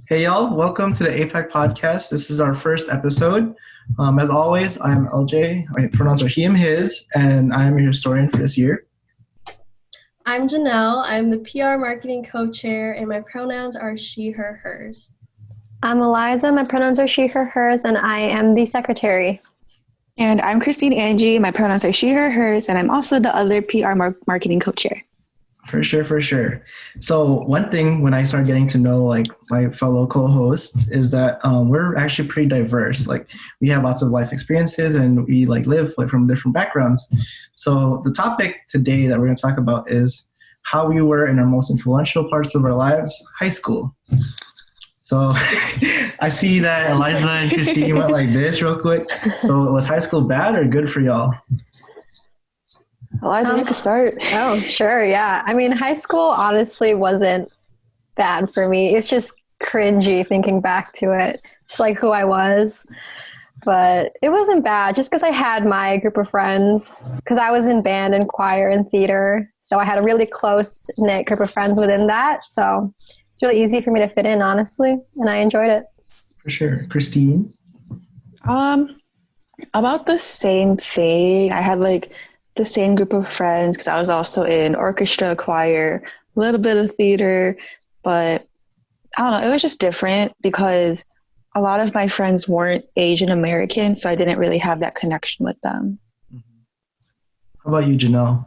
Hey y'all, welcome to the APAC Podcast. This is our first episode. As always, I'm LJ. My pronouns are he, him, his, and I am your historian for this year. I'm Janelle. I'm the PR marketing co-chair, and my pronouns are she, her, hers. I'm Eliza. My pronouns are she, her, hers, and I am the secretary. And I'm Christine Angie. My pronouns are she, her, hers, and I'm also the other PR marketing co-chair. For sure. So one thing when I started getting to know like my fellow co-hosts is that we're actually pretty diverse. Like we have lots of life experiences and we live from different backgrounds. So the topic today that we're going to talk about is how we were in our most influential parts of our lives, high school. So I see that Eliza and Christine went like this real quick. So was high school bad or good for y'all? Eliza, you can start. Oh, sure. Yeah. I mean, high school honestly wasn't bad for me. It's just cringy thinking back to it. Just like who I was. But it wasn't bad just because I had my group of friends, because I was in band and choir and theater. So I had a really close-knit group of friends within that. So it's really easy for me to fit in, honestly. And I enjoyed it. For sure. Christine? About the same thing. I had the same group of friends because I was also in orchestra, choir, a little bit of theater, but I don't know, it was just different because a lot of my friends weren't Asian American, so I didn't really have that connection with them. How about you, Janelle?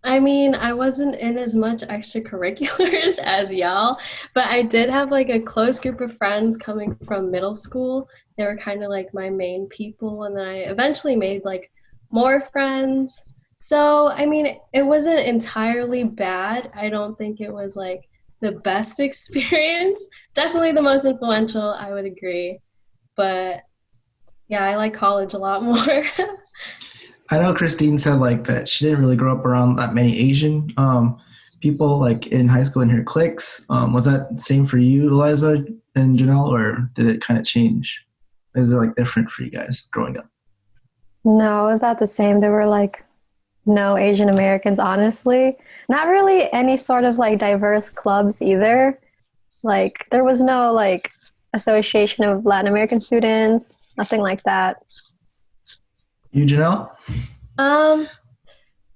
I mean, I wasn't in as much extracurriculars as y'all, but I did have a close group of friends coming from middle school. They were kind of like my main people, and then I eventually made more friends. So, I mean, it wasn't entirely bad. I don't think it was the best experience. Definitely the most influential, I would agree. But yeah, I like college a lot more. I know Christine said that she didn't really grow up around that many Asian people in high school in her cliques. Was that the same for you, Eliza and Janelle, or did it kind of change? Is it different for you guys growing up? No, it was about the same. There were no Asian Americans, honestly. Not really any sort of diverse clubs either. There was no association of Latin American students, nothing like that. You, Janelle?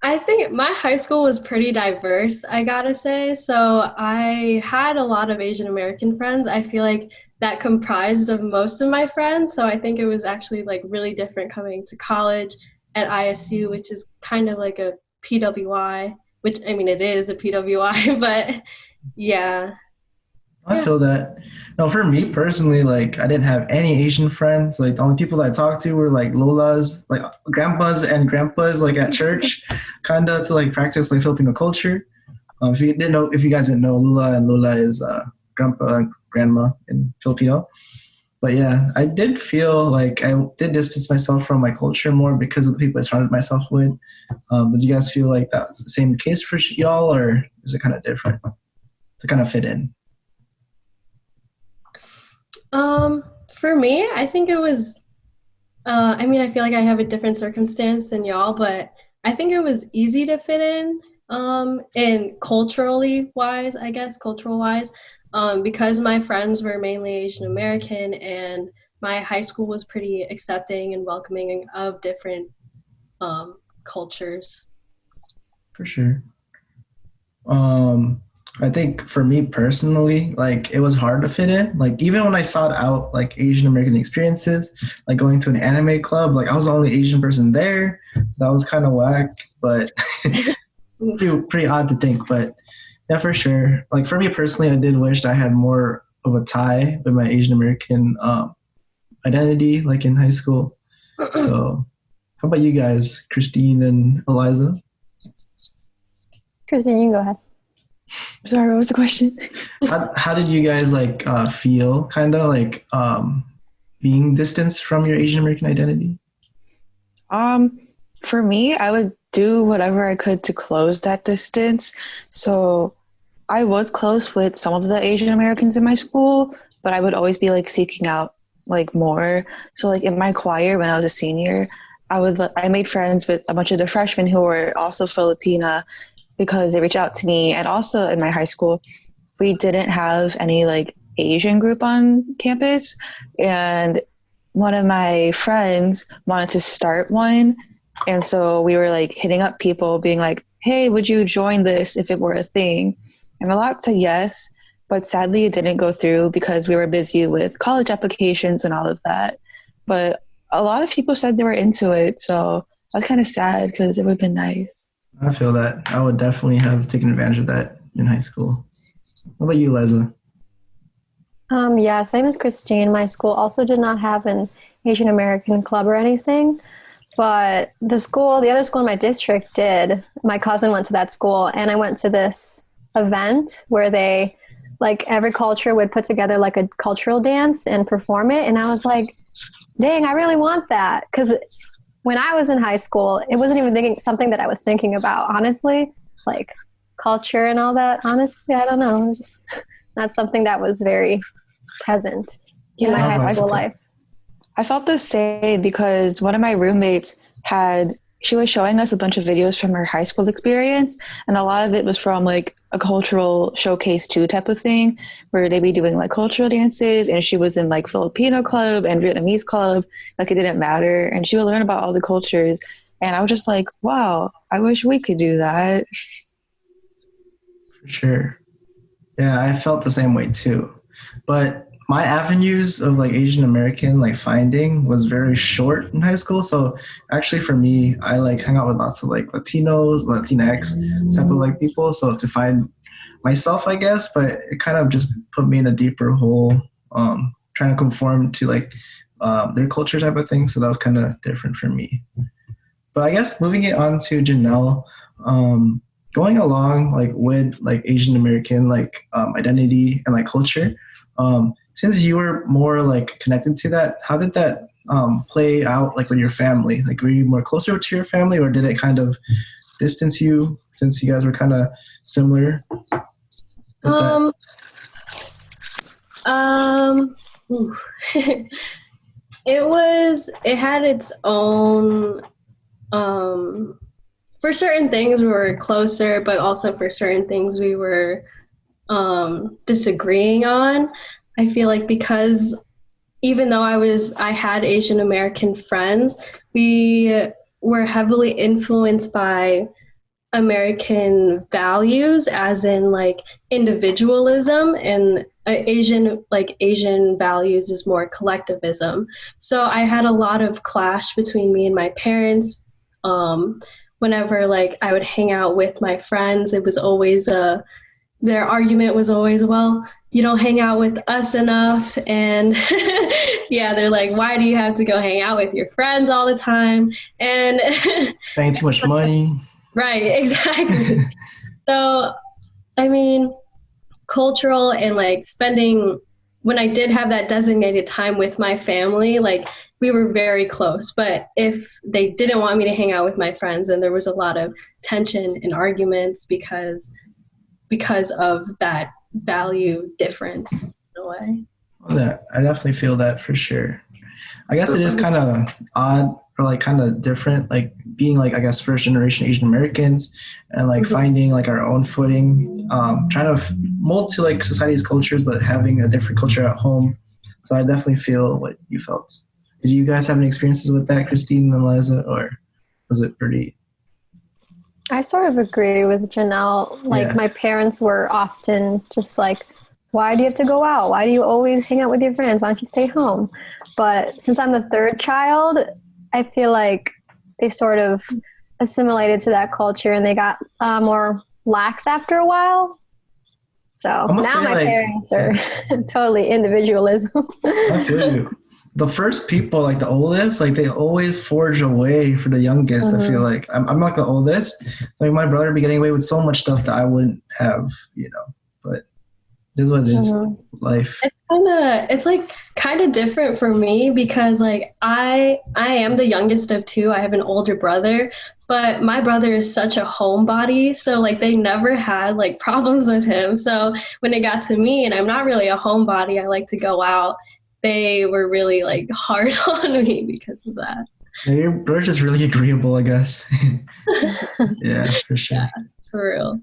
I think my high school was pretty diverse, I gotta say. So I had a lot of Asian American friends. I feel like that comprised of most of my friends. So I think it was actually really different coming to college at ISU, which is kind of like a PWI, which I mean, it is a PWI, but yeah. I feel that. No, for me personally, I didn't have any Asian friends. The only people that I talked to were Lolas, grandpas and grandpas, at church, kind of to practice Filipino culture. If you guys didn't know, Lula and Lola is grandpa and grandma in Filipino. But yeah, I did feel I did distance myself from my culture more because of the people I surrounded myself with. Did you guys feel that was the same case for y'all, or is it kind of different to kind of fit in? For me, I think it was, I feel like I have a different circumstance than y'all, but I think it was easy to fit in cultural wise, because my friends were mainly Asian American and my high school was pretty accepting and welcoming of different, cultures. For sure. I think for me personally, it was hard to fit in. Even when I sought out Asian American experiences, going to an anime club, I was the only Asian person there. That was kind of whack, but pretty odd to think. But yeah, for sure. For me personally, I did wish I had more of a tie with my Asian American identity, in high school. So, how about you guys, Christine and Eliza? Christine, you can go ahead. Sorry, what was the question? How did you guys feel kind of being distanced from your Asian American identity? For me, I would do whatever I could to close that distance. So I was close with some of the Asian Americans in my school, but I would always be seeking out more. So in my choir when I was a senior, I made friends with a bunch of the freshmen who were also Filipina because they reached out to me. And also in my high school, we didn't have any like Asian group on campus, and one of my friends wanted to start one. And so we were like hitting up people being like, hey, would you join this if it were a thing? And a lot said yes, but sadly it didn't go through because we were busy with college applications and all of that. But a lot of people said they were into it. So I was kind of sad because it would have been nice. I feel that. I would definitely have taken advantage of that in high school. What about you, Liza? Yeah, same as Christine. My school also did not have an Asian American club or anything, but the other school in my district did. My cousin went to that school, and I went to this event where they, like, every culture would put together like a cultural dance and perform it. And I was like, dang, I really want that. Because when I was in high school, it wasn't even something that I was thinking about, honestly, like culture and all that. Honestly, I don't know. Just not something that was very present in my high school life. I felt the same because one of my roommates she was showing us a bunch of videos from her high school experience, and a lot of it was from like a cultural showcase too type of thing where they'd be doing like cultural dances, and she was in like Filipino club and Vietnamese club, like it didn't matter, and she would learn about all the cultures. And I was just like, wow, I wish we could do that. For sure. Yeah, I felt the same way too. But my avenues of like Asian American like finding was very short in high school. So actually for me, I like hang out with lots of like Latinos, Latinx type of like people. So to find myself, I guess, but it kind of just put me in a deeper hole, trying to conform to like their culture type of thing. So that was kind of different for me. But I guess moving it on to Janelle, going along like with like Asian American like identity and like culture, since you were more like connected to that, how did that play out like with your family? Like were you more closer to your family, or did it kind of distance you since you guys were kind of similar? It had its own, for certain things we were closer, but also for certain things we were disagreeing on. I feel like because even though I had Asian American friends, we were heavily influenced by American values, as in like individualism, and Asian values is more collectivism. So I had a lot of clash between me and my parents. Whenever like I would hang out with my friends, it was always their argument was always, well, you don't hang out with us enough. And yeah, they're like, why do you have to go hang out with your friends all the time? And paying too much money. Right, exactly. So, I mean, cultural and like spending, when I did have that designated time with my family, like we were very close. But if they didn't want me to hang out with my friends, then there was a lot of tension and arguments because of that value difference in a way. Yeah, I definitely feel that for sure. I guess it is kind of odd or like kind of different, like being like, I guess, first generation Asian Americans and like finding like our own footing, trying to mold to like society's cultures, but having a different culture at home. So I definitely feel what you felt. Did you guys have any experiences with that, Christine and Liza, or was it pretty? I sort of agree with Janelle. Like my parents were often just like, why do you have to go out? Why do you always hang out with your friends? Why don't you stay home? But since I'm the third child, I feel like they sort of assimilated to that culture and they got more lax after a while. So now my parents are totally individualism. I feel you. The first people, like the oldest, like they always forge a way for the youngest. I feel like I'm not the oldest. So like my brother would be getting away with so much stuff that I wouldn't have, but it is what it is. Life. It's like kind of different for me because like I am the youngest of two. I have an older brother, but my brother is such a homebody. So like they never had like problems with him. So when it got to me, and I'm not really a homebody, I like to go out, they were really like hard on me because of that. Yeah, your brother's just really agreeable, I guess. Yeah, for sure. Yeah, for real.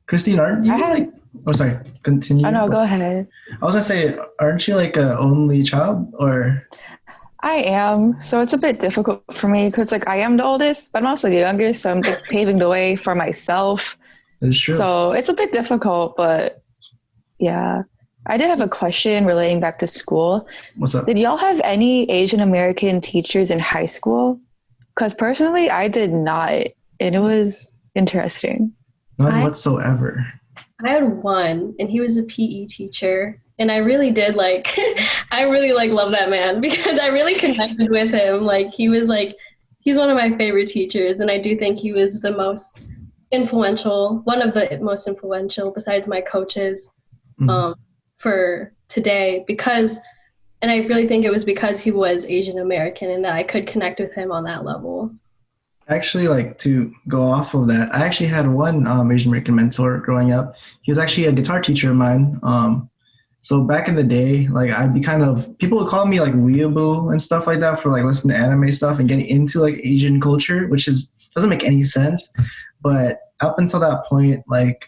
Christine, aren't you Oh, sorry. Continue. Oh no, go ahead. I was gonna say, aren't you like a only child, or? I am. So it's a bit difficult for me because like I am the oldest, but I'm also the youngest. So I'm like paving the way for myself. It's true. So it's a bit difficult, but yeah. I did have a question relating back to school. What's up? Did y'all have any Asian American teachers in high school? Because personally, I did not. And it was interesting. None whatsoever. I had one, and he was a PE teacher. And I really did I really love that man because I really connected with him. Like, he's one of my favorite teachers. And I do think he was one of the most influential besides my coaches for today and I really think it was because he was Asian American and that I could connect with him on that level. Actually, like to go off of that, I actually had one Asian American mentor growing up. He was actually a guitar teacher of mine. So back in the day, like people would call me like weeaboo and stuff like that for like listening to anime stuff and getting into like Asian culture, which doesn't make any sense. But up until that point, like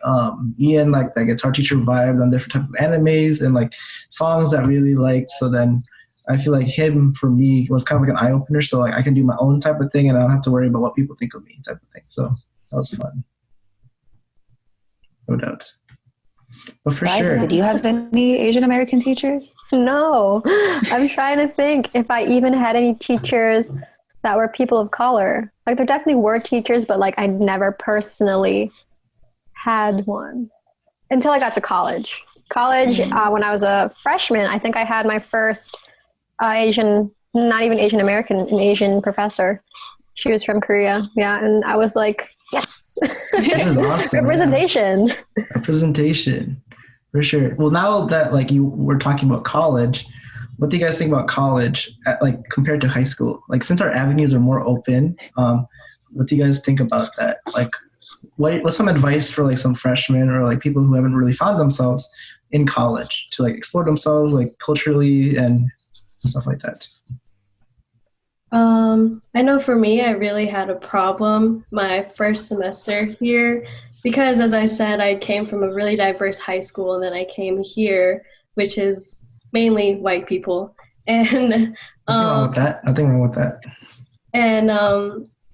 Ian, like the guitar teacher, vibed on different types of animes and like songs that I really liked. So then I feel like him for me was kind of like an eye opener. So like I can do my own type of thing and I don't have to worry about what people think of me type of thing. So that was fun. No doubt. But for Liza, sure. did you have any Asian American teachers? No, I'm trying to think if I even had any teachers that were people of color. Like, there definitely were teachers, but like I never personally had one until I got to college. When I was a freshman, I think I had my first Asian, not even Asian American, an Asian professor. She was from Korea. Yeah. And I was like, yes. That was awesome. Representation. Yeah. Representation. For sure. Well, now that like you were talking about college, what do you guys think about college compared to high school? Like, since our avenues are more open, what do you guys think about that? Like, what's some advice for like some freshmen or like people who haven't really found themselves in college to like explore themselves like culturally and stuff like that? I know for me, I really had a problem my first semester here because, as I said, I came from a really diverse high school, and then I came here, which is mainly white people. And Nothing wrong with that. And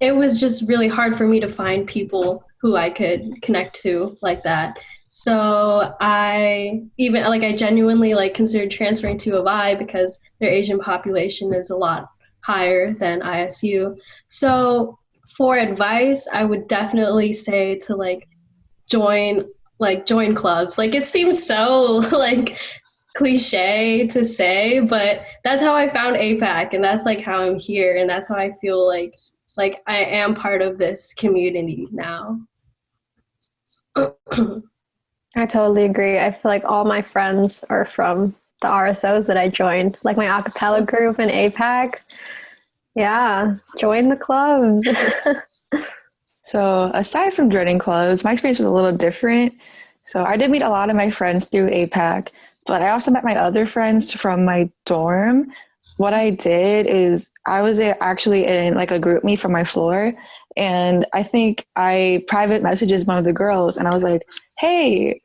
it was just really hard for me to find people who I could connect to like that. So I genuinely considered transferring to OI because their Asian population is a lot higher than ISU. So for advice, I would definitely say to join clubs. Like, it seems so cliche to say, but that's how I found APAC, and that's how I'm here, and that's how I feel like I am part of this community now. I totally agree. I feel like all my friends are from the RSOs that I joined, like my acapella group in APAC. Yeah, join the clubs. So aside from joining clubs, my experience was a little different. So I did meet a lot of my friends through APAC, but I also met my other friends from my dorm. What I did is I was actually in a group meet from my floor, and I think I private messages one of the girls, and I was like, hey,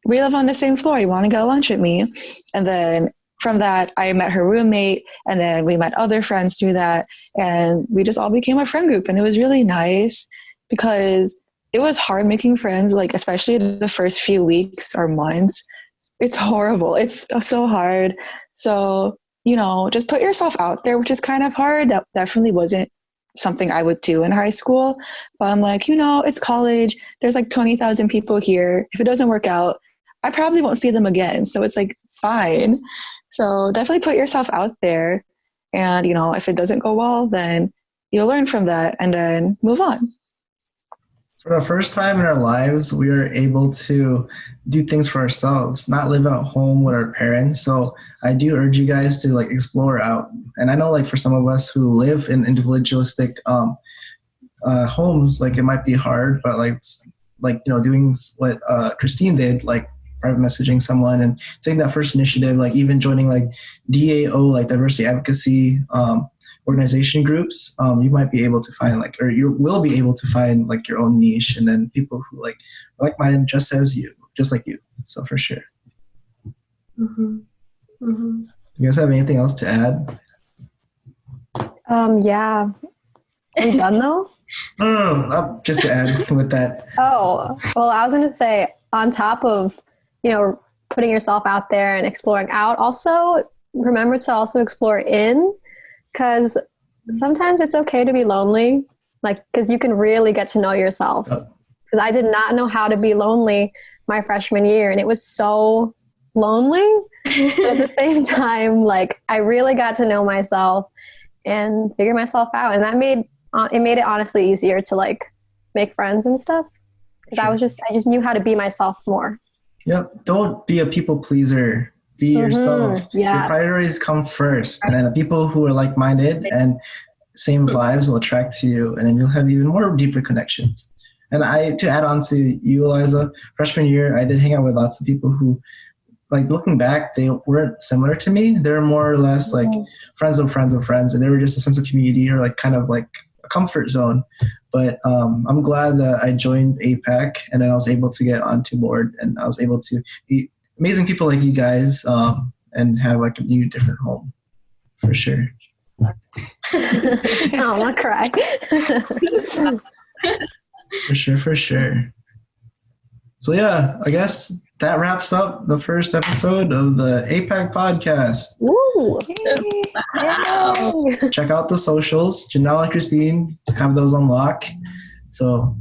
we live on the same floor. You want to go lunch with me? And then from that, I met her roommate, and then we met other friends through that, and we just all became a friend group, and it was really nice because it was hard making friends, especially the first few weeks or months. It's horrible. It's so hard. So, just put yourself out there, which is kind of hard. That definitely wasn't something I would do in high school. But I'm like, it's college. There's 20,000 people here. If it doesn't work out, I probably won't see them again. So it's fine. So definitely put yourself out there. And, if it doesn't go well, then you'll learn from that and then move on. For the first time in our lives, we are able to do things for ourselves, not live at home with our parents. So I do urge you guys to explore out. And I know for some of us who live in individualistic homes, it might be hard, but doing what Christine did, private messaging someone and taking that first initiative, even joining DAO, diversity advocacy organization groups, you might be able to find like, or you will be able to find like your own niche, and then people who like like-minded just like you. So for sure. Mm-hmm. Mm-hmm. You guys have anything else to add? Yeah. Are we done though? No, just to add with that. Oh, well, I was going to say, on top of, putting yourself out there and exploring out, also remember to also explore in, because sometimes it's okay to be lonely, like, because you can really get to know yourself. Because I did not know how to be lonely my freshman year, and it was so lonely. But at the same time, like, I really got to know myself and figure myself out, and that made it honestly easier to like make friends and stuff, because Sure. I just knew how to be myself more. Yep. Don't be a people pleaser. Be yourself. Yes. Your priorities come first, and then the people who are like-minded and same vibes will attract to you, and then you'll have even more deeper connections. And to add on to you, Eliza, freshman year, I did hang out with lots of people who, like, looking back, they weren't similar to me. They were more or less like friends of friends of friends, and they were just a sense of community, or like kind of like a comfort zone. But I'm glad that I joined APAC, and then I was able to get onto board, and I was able to meet amazing people like you guys, and have like a new different home, for sure. Oh, I'm not cry. For sure. So yeah, I guess that wraps up the first episode of the APAC podcast. Woo! Wow. Check out the socials. Janelle and Christine have those on lock. So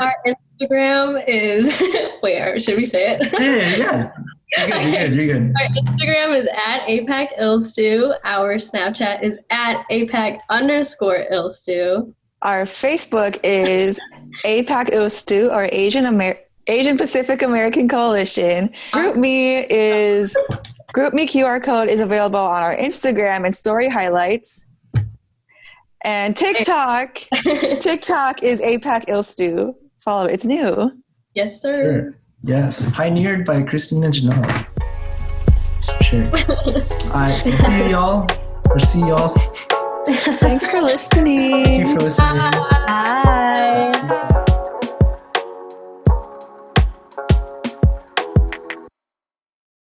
Our Instagram is where should we say it? yeah. You're good. Our Instagram is at APAC Ilstew. Our Snapchat is at APAC_Ilstew. Our Facebook is APAC Ilstew, or Asian Pacific American Coalition. GroupMe QR code is available on our Instagram and story highlights. And TikTok is APAC Ilstew. Follow it. It's new. Yes, sir. Sure. Yes. Pioneered by Christine and Janelle. Sure. All right. So see y'all. Thanks for listening. Thank you for listening. Bye.